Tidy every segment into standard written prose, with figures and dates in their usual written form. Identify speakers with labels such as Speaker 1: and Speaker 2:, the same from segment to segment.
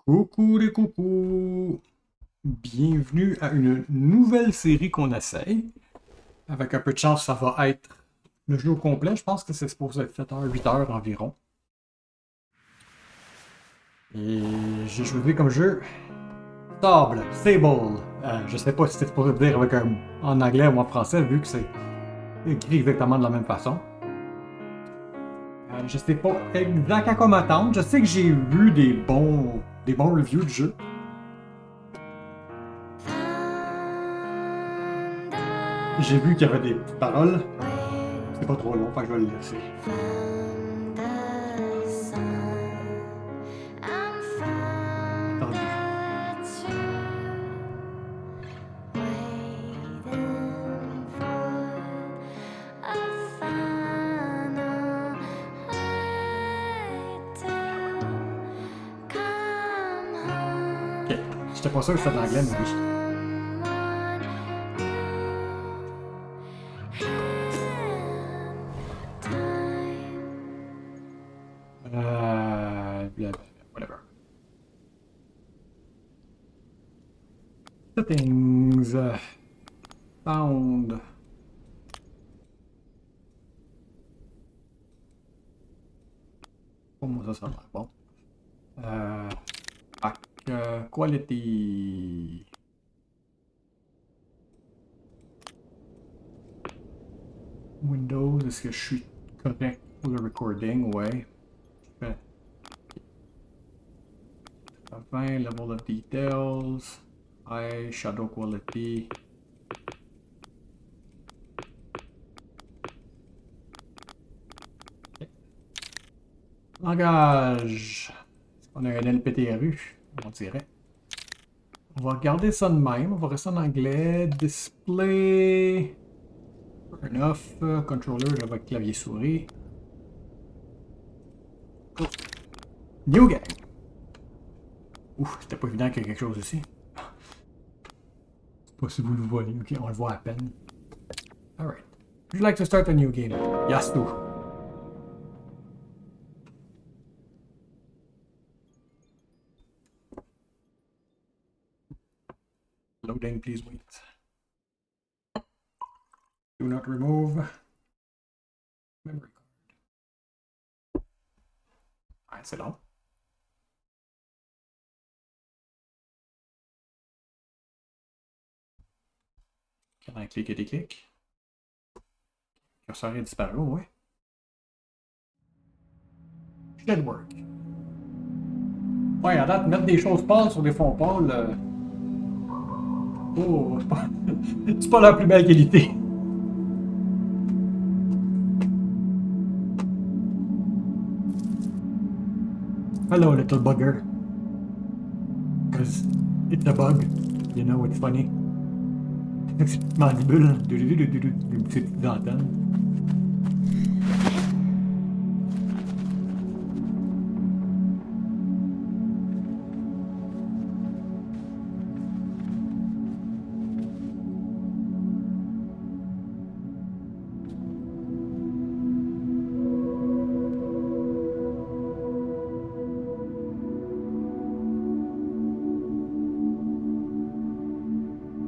Speaker 1: Coucou les coucous! Bienvenue à une nouvelle série qu'on essaye. Avec un peu de chance, ça va être le jeu au complet. Je pense que c'est supposé être 7 heures, 8 heures environ. Et j'ai choisi comme jeu Sable. Je sais pas si c'est supposé dire avec en anglais ou en français, vu que c'est écrit exactement de la même façon. Je sais pas exactement à quoi m'attendre. Je sais que j'ai vu des bons reviews du jeu. J'ai vu qu'il y avait des petites paroles. C'est pas trop long, fait que je vais le laisser. Attendu. Ok, j'étais pas sûr que c'était de l'anglais, mais oui. Whatever. Settings. Sound. Pour moi, ça va être bon. Quality. Windows, est-ce que je suis correct pour le recording? Ouais. Je fais 20, level of details. High, shadow quality. Okay. Langage. Est-ce qu'on a un LPTRU? On dirait. On va regarder ça de même. On va rester en anglais. Display. Turn off. Controller avec clavier souris. Cool. New game. Ouf, c'était pas évident qu'il y ait quelque chose ici. C'est pas si vous le voyez. Ok, on le voit à peine. Alright. Would you like to start a new game? Yes, do. Loading, please wait. Do not remove memory card. Ah, c'est long. Quand on clique et déclic. Le curseur est disparu, oui. Should work. Ouais, à date, mettre des choses pâles sur des fonds pâles. Oh, c'est pas la plus belle qualité. Hello, little bugger. Because it's a bug. You know, it's funny. Avec ses petites mandibules. Ses petites antennes.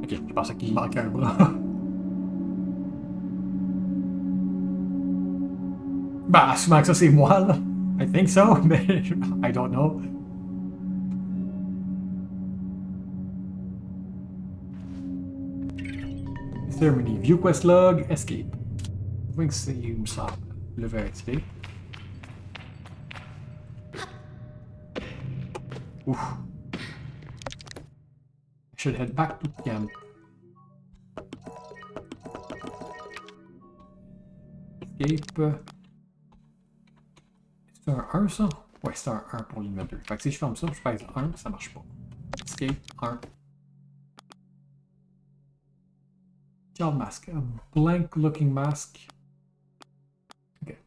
Speaker 1: Ok, je pensais qu'il me manquait un bras. Bah, souvent que ça, c'est moi, là. I think so, mais I don't know. Ceremony. View quest log, escape. Je que c'est, il me semble, le VXP. Ouf. I should head back to camp. Escape. C'est un 1 ça? Ouais, c'est un 1 pour l'inventory. Fait que si je ferme ça, je pèse 1, ça marche pas. Escape 1. Child mask. A blank looking mask. Okay.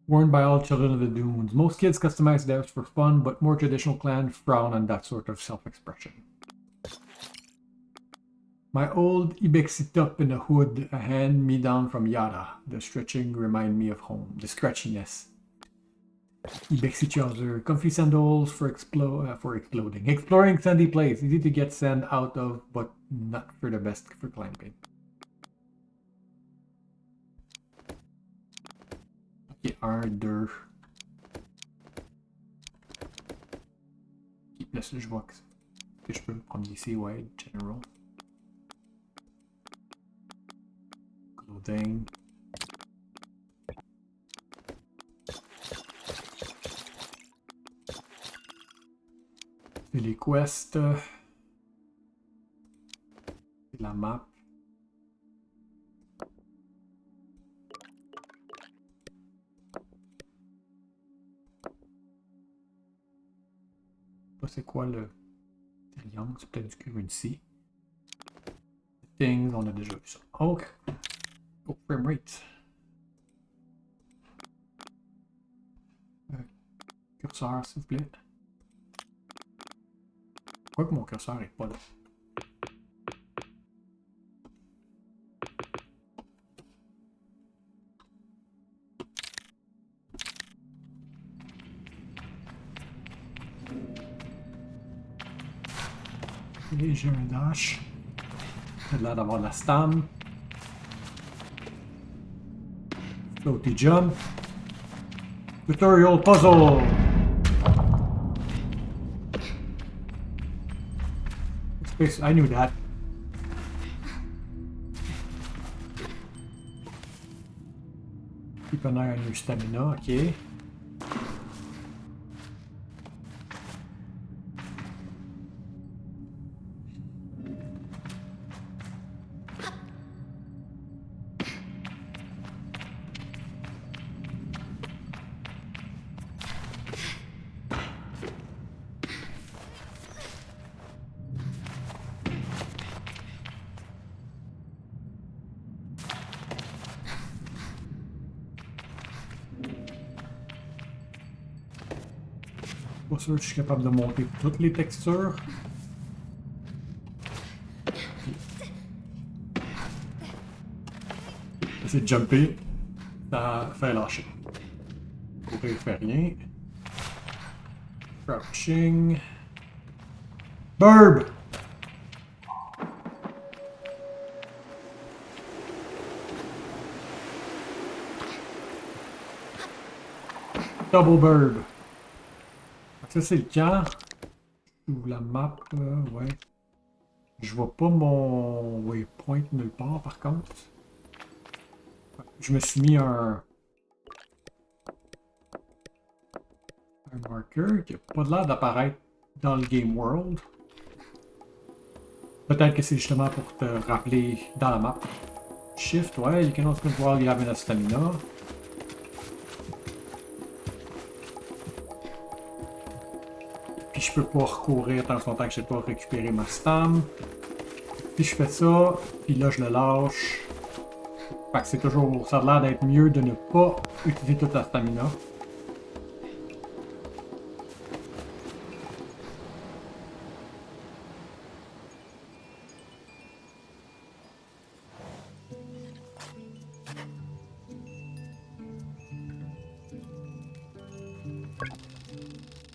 Speaker 1: Worn by all children of the dunes. Most kids customize theirs for fun, but more traditional clans frown on that sort of self-expression. My old Ibexi top in a hood, a hand me down from Yara. The stretching remind me of home. The scratchiness. Bexy trouser, comfy sandals for exploding. Exploring sandy place, easy to get sand out of, but not for the best for climbing. Ok, 1, 2. Là, je vois que je peux me prendre ici, ouais, general. Clothing. C'est les quests. C'est la map. C'est quoi le triangle? C'est peut-être du currency. Things, on a déjà vu ça. Ok. Oh, frame rate. Curseur, s'il vous plaît. Pourquoi que mon curseur n'est pas là? Et j'ai un dash. J'ai l'air d'avoir de la stam. Floaty jump. Tutorial puzzle. I knew that. Keep an eye on your stamina, ok. Pas sûr que je suis capable de monter toutes les textures. Essayer de jumper, ça fait lâcher. Courir fait rien. Crouching. Burb! Double burb. Ça c'est le cas. Ou la map, ouais. Je vois pas mon waypoint nulle part par contre. Je me suis mis un marker qui n'a pas l'air d'apparaître dans le game world. Peut-être que c'est justement pour te rappeler dans la map. Shift, ouais, you can also while you have enough stamina. Puis je peux pas recourir tant longtemps que je n'ai pas récupéré ma stam. Puis je fais ça, puis là je le lâche. Fait que c'est toujours, ça a l'air d'être mieux de ne pas utiliser toute la stamina.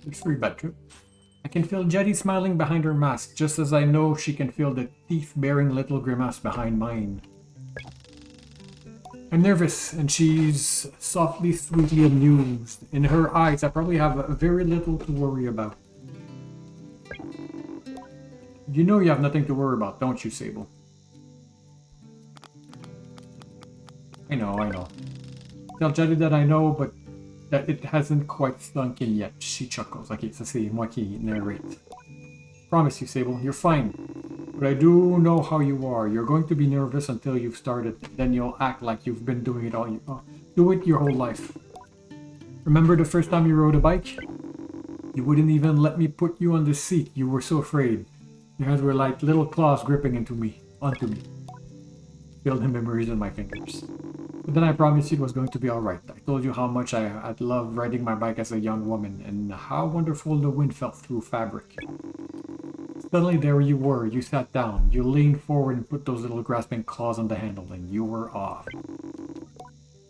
Speaker 1: It's very bad trip. I can feel Jetty smiling behind her mask, just as I know she can feel the teeth-bearing little grimace behind mine. I'm nervous, and she's softly, sweetly amused. In her eyes, I probably have very little to worry about. You know you have nothing to worry about, don't you, Sable? I know. Tell Jetty that I know, but that it hasn't quite sunk in yet. She chuckles. Ok, ça c'est moi qui narrate. Promise you, Sable, you're fine. But I do know how you are. You're going to be nervous until you've started. Then you'll act like you've been doing it do it your whole life. Remember the first time you rode a bike? You wouldn't even let me put you on the seat. You were so afraid. Your hands were like little claws gripping onto me. Feel the memories in my fingers. But then I promised you it was going to be alright. I told you how much I'd love riding my bike as a young woman, and how wonderful the wind felt through fabric. Suddenly there you were, you sat down, you leaned forward and put those little grasping claws on the handle, and you were off.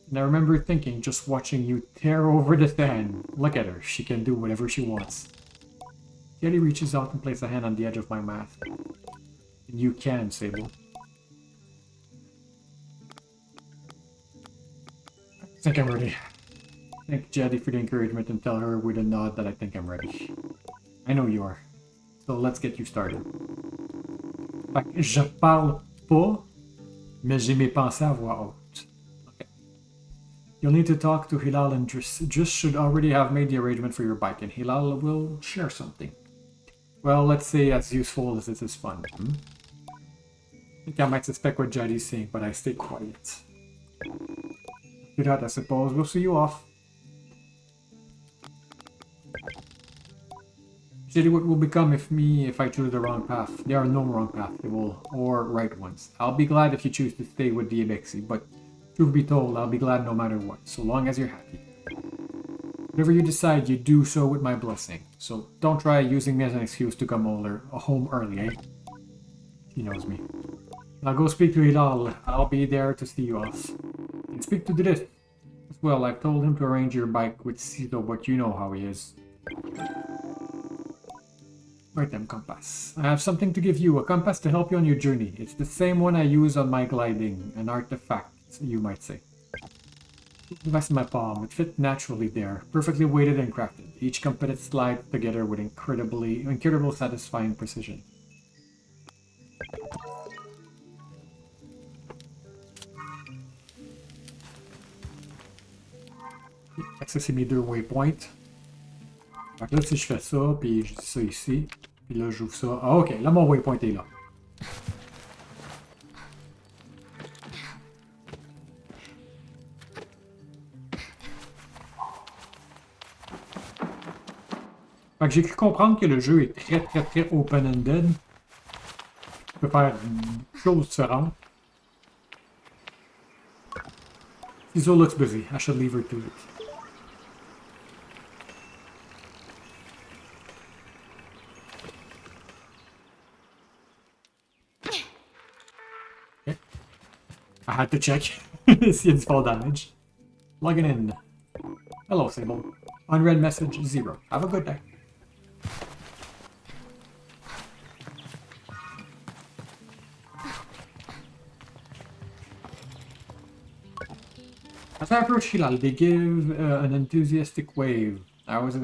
Speaker 1: And I remember thinking, just watching you tear over the sand. Look at her, she can do whatever she wants. Jetty reaches out and places a hand on the edge of my mouth. And you can, Sable. I think I'm ready. Thank Jetty for the encouragement and tell her with a nod that I think I'm ready. I know you are. So let's get you started. Fait que je parle pas, mais j'ai mes pensées à voix haute. Okay. You'll need to talk to Hilal and Driss should already have made the arrangement for your bike, and Hilal will share something. Well, let's say as useful as it is fun. I think I might suspect what Jetty's saying, but I stay quiet. Do that, I suppose. We'll see you off. Jetty, what will become if I choose the wrong path? There are no wrong paths, or right ones. I'll be glad if you choose to stay with the Abexi, but truth be told, I'll be glad no matter what, so long as you're happy. Whatever you decide, you do so with my blessing. So don't try using me as an excuse to come home early, eh? He knows me. I'll go speak to Hilal. I'll be there to see you off. And speak to Driss as well. I've told him to arrange your bike with Cito, but you know how he is. Right then, compass. I have something to give you, a compass to help you on your journey. It's the same one I use on my gliding, an artifact, you might say. Device in my palm, it fit naturally there, perfectly weighted and crafted. Each compass slides together with incredible satisfying precision. Ça c'est mes deux waypoints. Donc là si je fais ça, puis je dis ça ici, puis là j'ouvre ça. Ah ok, là mon waypoint est là. Fait que j'ai cru comprendre que le jeu est très open-ended. Tu peux faire des choses différentes. Ciso looks busy. I should leave her to it. Okay. I had to check. See its fall damage. Logging in. Hello, Sable. Unread message 0. Have a good day. As I approach Hilal, they give an enthusiastic wave. I always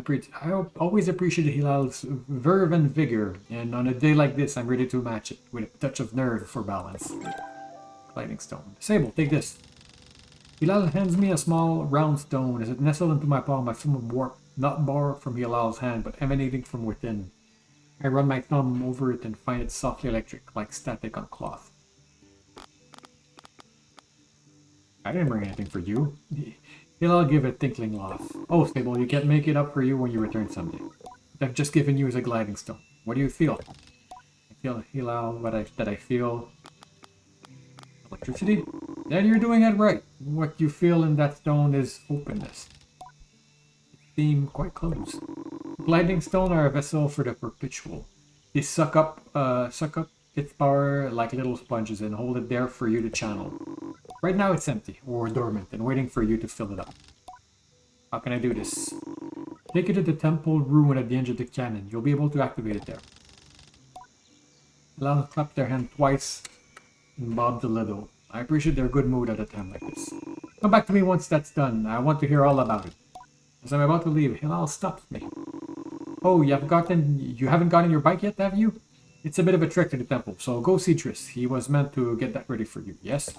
Speaker 1: appreciate Hilal's verve and vigor, and on a day like this, I'm ready to match it with a touch of nerve for balance. Lightning stone. Sable, take this. Hilal hands me a small round stone. As it nestled into my palm, I feel a warmth, not borrowed from Hilal's hand, but emanating from within. I run my thumb over it and find it softly electric, like static on cloth. I didn't bring anything for you. Hilal give a tinkling laugh. Oh, Sable, you can't make it up for you when you return someday. What I've just given you is a gliding stone. What do you feel? I feel, Hilal, that I feel... electricity? Then you're doing it right. What you feel in that stone is openness. It seemed quite close. Gliding stone are a vessel for the perpetual. They suck up its power like little sponges and hold it there for you to channel. Right now it's empty, or dormant, and waiting for you to fill it up. How can I do this? Take it to the temple ruin at the end of the cannon. You'll be able to activate it there. Allow clap their hand twice and bobbed a little. I appreciate their good mood at a time like this. Come back to me once that's done. I want to hear all about it. As I'm about to leave, Hilal stops me. Oh, you haven't gotten your bike yet, have you? It's a bit of a trek to the temple, so go see Driss. He was meant to get that ready for you, yes?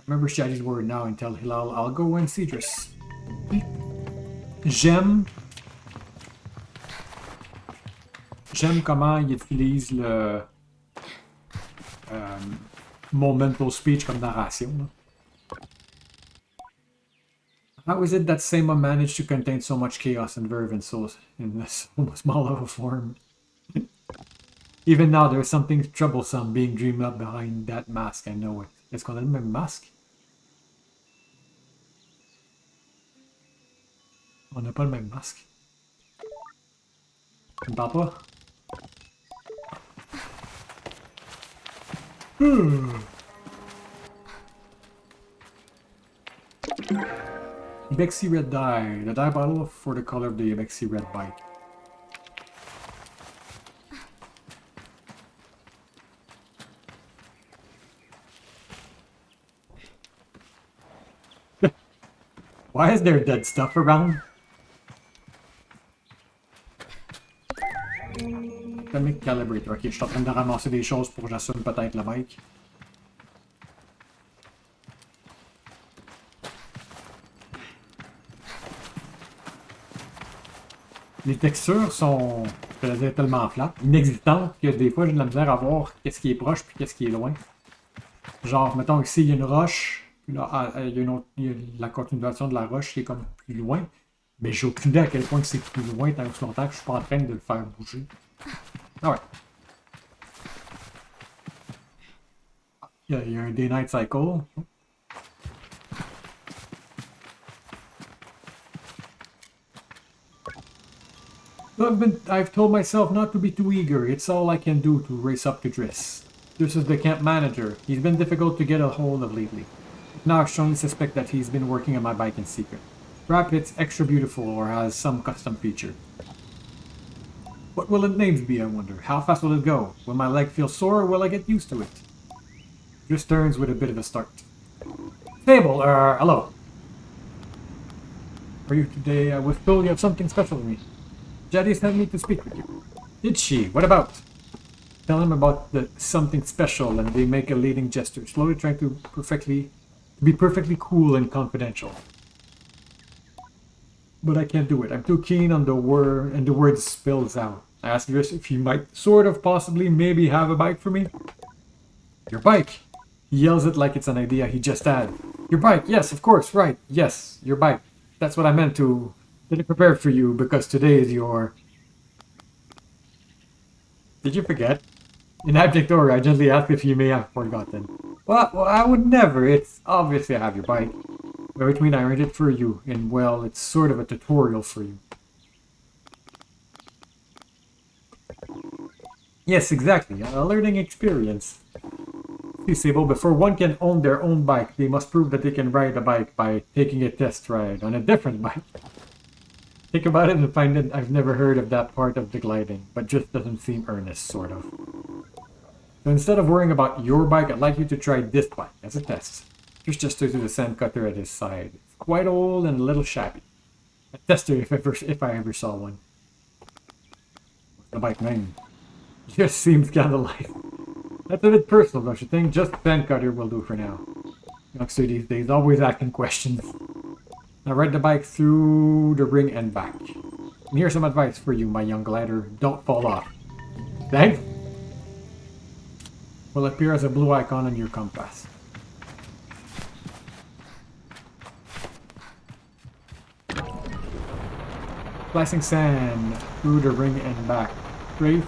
Speaker 1: Remember Shadi's word now and tell Hilal I'll go and see Driss. J'aime comment il utilise mon mental speech comme narration. How is it that Seima managed to contain so much chaos and verve in so small of a form? Even now, there's something troublesome being dreamed up behind that mask, I know it. Est-ce qu'on a le même masque? On n'a pas le même masque. Tu me parles pas? Ibexi red dye. The dye bottle for the color of the Ibexi red bike. Why is there dead stuff around? Atomic Calibrator. Ok, je suis en train de ramasser des choses pour que j'assume peut-être la bike. Les textures sont, je vais dire, tellement flat, inexistantes, que des fois j'ai de la misère à voir qu'est-ce qui est proche puis qu'est-ce qui est loin. Genre, mettons ici, il y a une roche, puis là, il y a la continuation de la roche qui est comme plus loin, mais j'ai aucune idée à quel point c'est plus loin tant que longtemps que je suis pas en train de le faire bouger. Ah ouais. Il y a un day-night cycle. I've told myself not to be too eager. It's all I can do to race up to Driss. This is the camp manager. He's been difficult to get a hold of lately. Now I strongly suspect that he's been working on my bike in secret. Perhaps it's extra beautiful or has some custom feature. What will its names be, I wonder? How fast will it go? Will my leg feel sore or will I get used to it? Driss turns with a bit of a start. Sable, hello. Are you today? I was told you have something special for me. Jetty sent me to speak with you. Did she? What about? Tell him about the something special, and they make a leading gesture, slowly trying to be perfectly cool and confidential. But I can't do it. I'm too keen on the word, and the word spills out. I asked Chris if he might sort of possibly maybe have a bike for me. Your bike! He yells it like it's an idea he just had. Your bike! Yes, of course, right. Yes, your bike. That's what I meant to get it prepared for you, because today is your... Did you forget? In abject horror, I gently asked if you may have forgotten. Well, I would never. It's obviously I have your bike. Which means I earned it for you, and well, it's sort of a tutorial for you. Yes, exactly. A learning experience. See, Sable, before one can own their own bike, they must prove that they can ride a bike by taking a test ride on a different bike. Think about it and find that I've never heard of that part of the gliding, but just doesn't seem earnest, sort of. So instead of worrying about your bike, I'd like you to try this bike as a test. Just gestures to the sand cutter at his side. It's quite old and a little shabby. A tester if I ever saw one. What's the bike name? Just seems kinda like... That's a bit personal, don't you think? Just sand cutter will do for now. Youngster these days, always asking questions. Now ride the bike through the ring and back. And here's some advice for you, my young glider. Don't fall off. Thanks. Will appear as a blue icon on your compass. Slicing sand through the ring and back. Straight.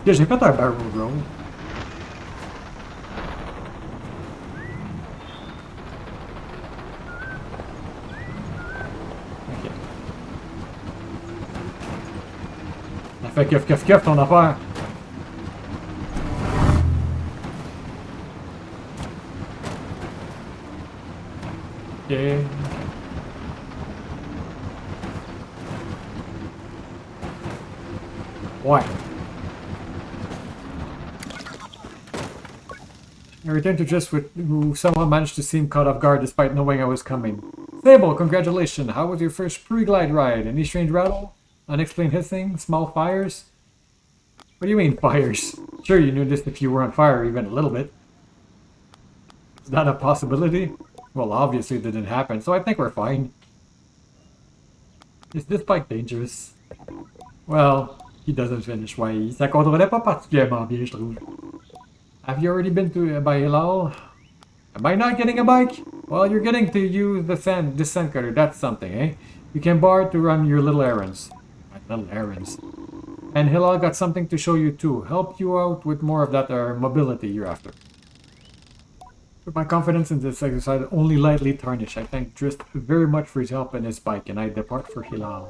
Speaker 1: Yeah, j'ai fait un barrel roll. Ok. Ça fait keuf ton affaire. Ok. Ouais. I returned to Driss who somehow managed to seem caught off guard despite knowing I was coming. Sable, congratulations! How was your first pre-glide ride? Any strange rattle? Unexplained hissing? Small fires? What do you mean, fires? Sure, you knew this if you were on fire even a little bit. Is that a possibility? Well, obviously it didn't happen, so I think we're fine. Is this bike dangerous? Well, he doesn't finish. Why, ça contrôlait pas particulièrement bien, je trouve. Have you already been to by Hilal? Am I not getting a bike? Well, you're getting to use the sand cutter. That's something, eh? You can borrow it to run your little errands. My little errands. And Hilal got something to show you too. Help you out with more of that mobility you're after. But my confidence in this exercise only lightly tarnished. I thank Driss very much for his help and his bike, and I depart for Hilal.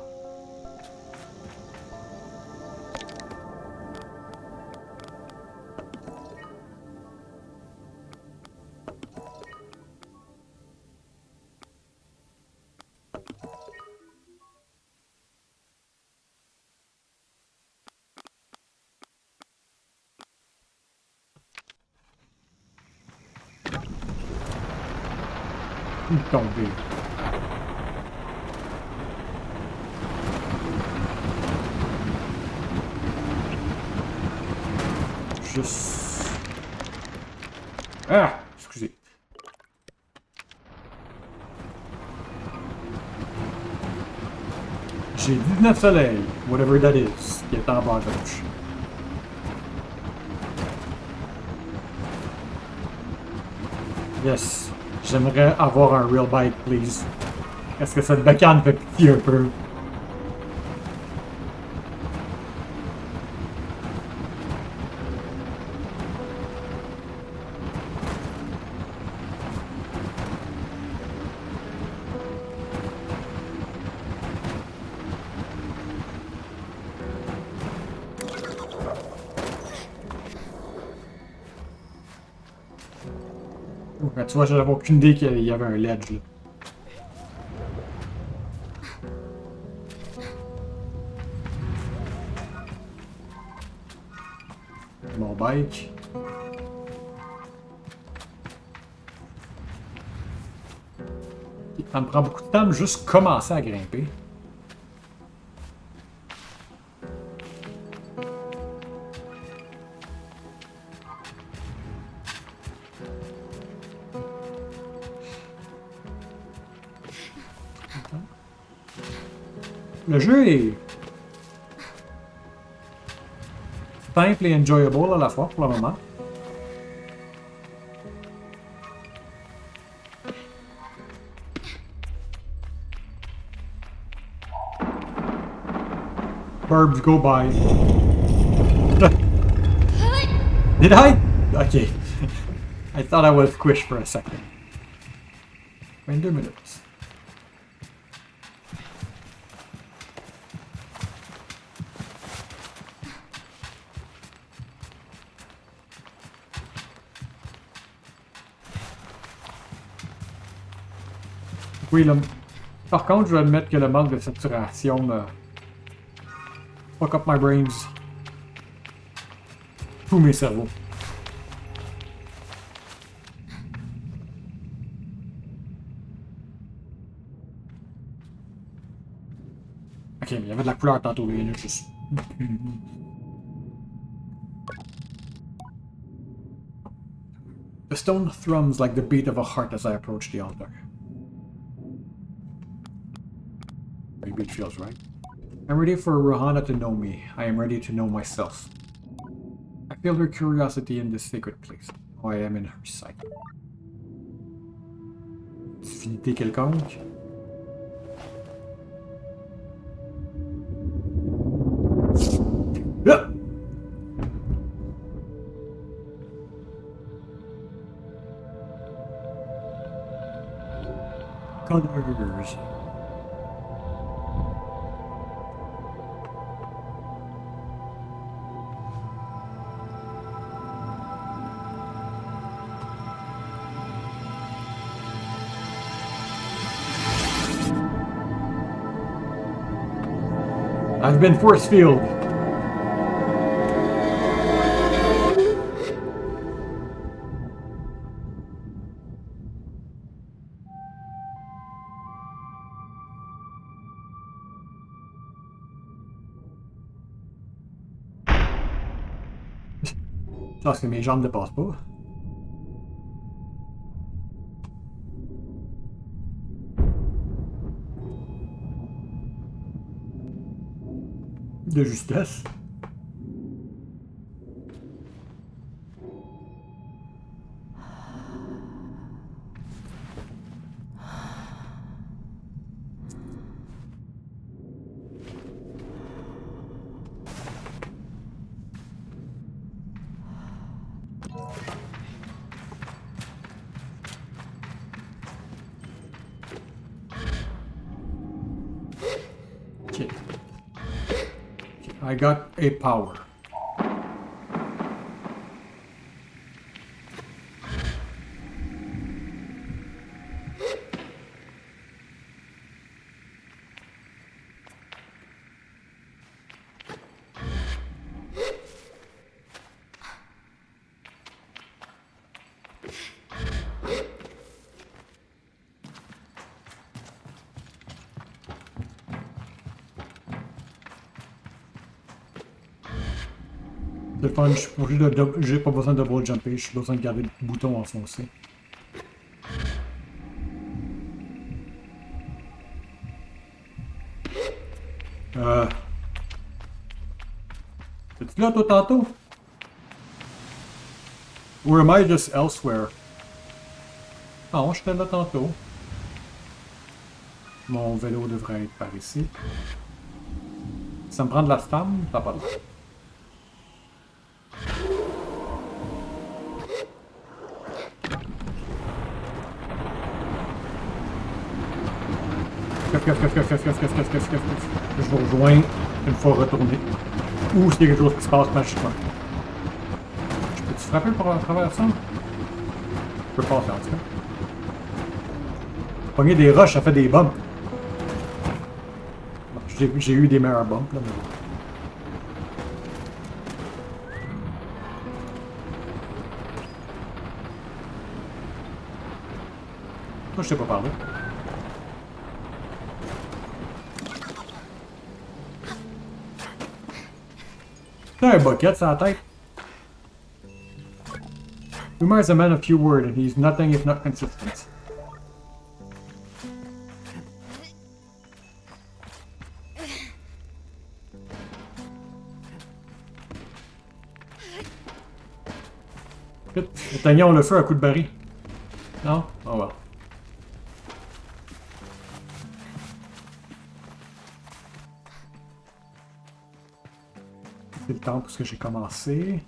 Speaker 1: Tomber. Juste... Ah! Excusez. J'ai 19 soleils, whatever that is, qui est en bas à gauche. Yes. J'aimerais avoir un real bike, please. Est-ce que cette bécane fait pitié un peu? Ben, tu vois, j'avais aucune idée qu'il y avait un ledge là. Mon bike. Ça me prend beaucoup de temps de juste commencer à grimper. Le jeu est simple et enjoyable à la fois pour le moment. Burbs go by. Did I? Okay. I thought I was squished for a second. 22 minutes. Oui, par contre, je dois admettre que le manque de saturation me... fuck up my brains. Tous mes cerveaux. Ok, mais il y avait de la couleur tantôt, il y en a juste... The stone thrums like the beat of a heart as I approach the altar. Maybe it feels right. I'm ready for Rohana to know me. I am ready to know myself. I feel her curiosity in this sacred place. Oh, I am in her sight. Divinité quelconque? Ah! Colors. I've been force field. Parce que mes jambes ne passent pas. De justesse. Okay. I got a power. C'est le fun, j'ai pas besoin de double jumper, j'ai besoin de garder le bouton enfoncé. T'es-tu là toi tantôt? Or am I just elsewhere? Non, j'étais là tantôt. Mon vélo devrait être par ici. Ça me prend de la femme? T'as pas de l'air. Je vous rejoins une fois retourné. Ou s'il y a quelque chose qui se passe magiquement. Je peux-tu frapper pour travers ça? Je peux passer en tout cas. Pogner des roches, ça fait des bumps. J'ai eu des meilleurs bumps là, mais... Moi, je sais pas parler. T'as un bucket sur la tête. Umar is a man of few words, and he's nothing if not consistent. Éteignons le feu à coup de baril. Non? Oh well. C'est le temps parce que j'ai commencé.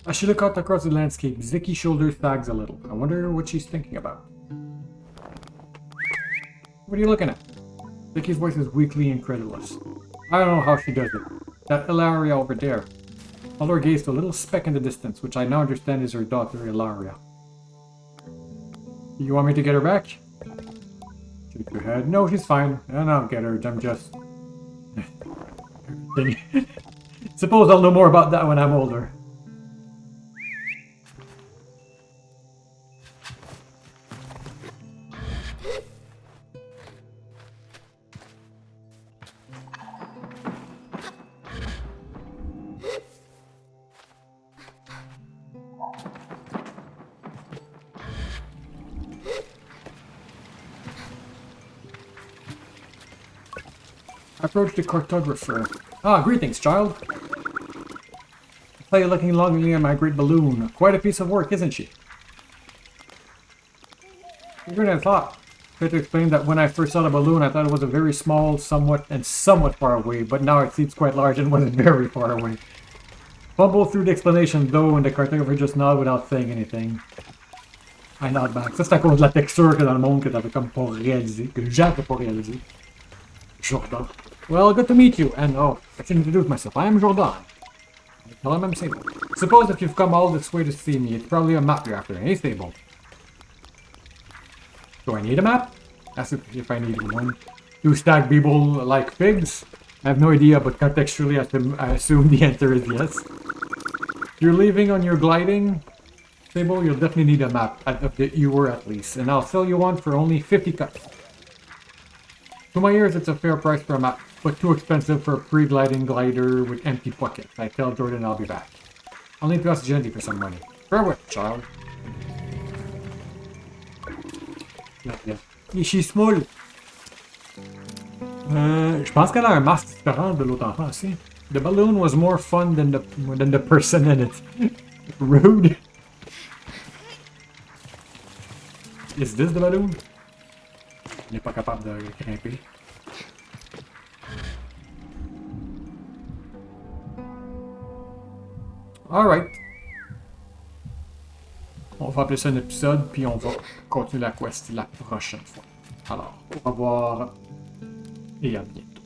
Speaker 1: As she looked out across the landscape, Zicky's shoulders sagged a little. I wonder what she's thinking about. What are you looking at? Zicky's voice is weakly incredulous. I don't know how she does it. That Ilaria over there. Muller gazed to a little speck in the distance, which I now understand is her daughter, Ilaria. You want me to get her back? Shake your head. No, she's fine. And I'll get her. I'm just... Suppose I'll know more about that when I'm older. I approached the cartographer. Ah, greetings, child. I saw you looking longingly at my great balloon. Quite a piece of work, isn't she? Bigger than I thought. I tried to explain that when I first saw the balloon, I thought it was a very small, somewhat far away, but now it seems quite large and wasn't very far away. Fumbled through the explanation though, and the cartographer just nodded without saying anything. I nod back. Ça, c'est à cause de la texture que dans le monde que t'avais comme pas réalisé, que j'avais pas réalisé. Jordan. Well, good to meet you, and oh, I should introduce myself. I am Jordan. Tell him I'm Sable. Suppose if you've come all this way to see me, it's probably a map you're after. Hey, Sable. Do I need a map? Ask if I need one. Do stag people like pigs? I have no idea, but contextually I assume the answer is yes. If you're leaving on your gliding, Sable, you'll definitely need a map, of the Ewer at least, and I'll sell you one for only 50 cuts. To my ears, it's a fair price for a map, but too expensive for a pre-gliding glider with empty pockets. I tell Jordan I'll be back. I'll need to ask Jenny for some money. Farewell, child. Yeah. She's small. Je pense qu'elle a un masque différent de l'autre enfant aussi. The balloon was more fun than the person in it. Rude. Is this the balloon? Il n'est pas capable de grimper. Alright. On va appeler ça un épisode, puis on va continuer la quest la prochaine fois. Alors, au revoir et à bientôt.